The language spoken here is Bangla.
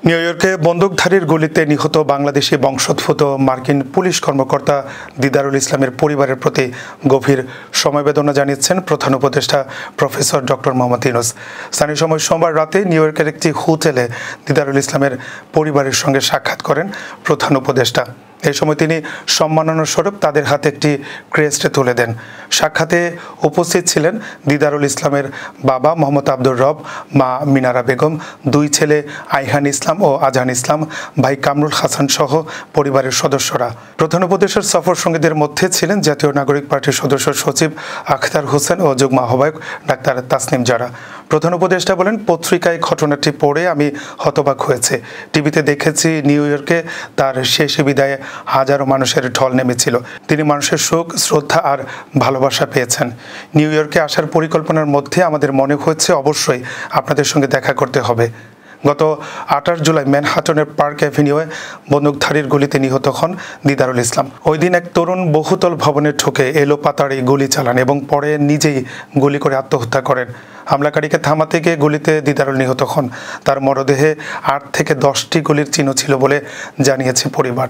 নিউ ইয়র্কে বন্দুকধারীর গুলিতে নিহত বাংলাদেশি বংশোদ্ভূত মার্কিন পুলিশ কর্মকর্তা দিদারুল ইসলামের পরিবারের প্রতি গভীর সমবেদনা জানিয়েছেন প্রধান উপদেষ্টা প্রফেসর ডক্টর মোহাম্মদ ইউনূস। স্থানীয় সময় সোমবার রাতে নিউ ইয়র্কের একটি হোটেলে দিদারুল ইসলামের পরিবারের সঙ্গে সাক্ষাৎ করেন প্রধান উপদেষ্টা। এই সময় তিনি সম্মাননা স্বরূপ তাদের হাতে একটি ক্রেস্ট তুলে দেন। সাক্ষাতে উপস্থিত ছিলেন দিদারুল ইসলামের বাবা মোহাম্মদ আব্দুর রব, মা মিনারা বেগম, দুই ছেলে আইহান ইসলাম ও আজহান ইসলাম, ভাই কামরুল হাসান সহ পরিবারের সদস্যরা। প্রধান উপদেষ্টার সফর সঙ্গীদের মধ্যে ছিলেন জাতীয় নাগরিক পার্টির সদস্য সচিব আখতার হোসেন ও যুগ্ম আহ্বায়ক ডাক্তার তাসনিম জারা। প্রধান উপদেষ্টা বলেন, পত্রিকায় ঘটনাটি পড়ে আমি হতবাক হয়েছে। টিভিতে দেখেছি নিউ ইয়র্কে তার শেষ বিদায়ে হাজারো মানুষের ঢল নেমেছিল। তিনি মানুষের শোক, শ্রদ্ধা আর ভালোবাসা পেয়েছেন। নিউ ইয়র্কে আসার পরিকল্পনার মধ্যে আমাদের মনে হয়েছে অবশ্যই আপনাদের সঙ্গে দেখা করতে হবে। গত 28 জুলাই ম্যানহাটনের পার্ক অ্যাভিনিউয়ে বন্দুকধারীর গুলিতে নিহত হন দিদারুল ইসলাম। ওই দিন এক তরুণ বহুতল ভবনে ঢুকে এলোপাতাড়ি গুলি চালান এবং পরে নিজেই গুলি করে আত্মহত্যা করেন। হামলাকারীকে থামাতে গিয়ে গুলিতে দিদারুল নিহত হন। তার মরদেহে 8 থেকে 10টি গুলির চিহ্ন ছিল বলে জানিয়েছে পরিবার।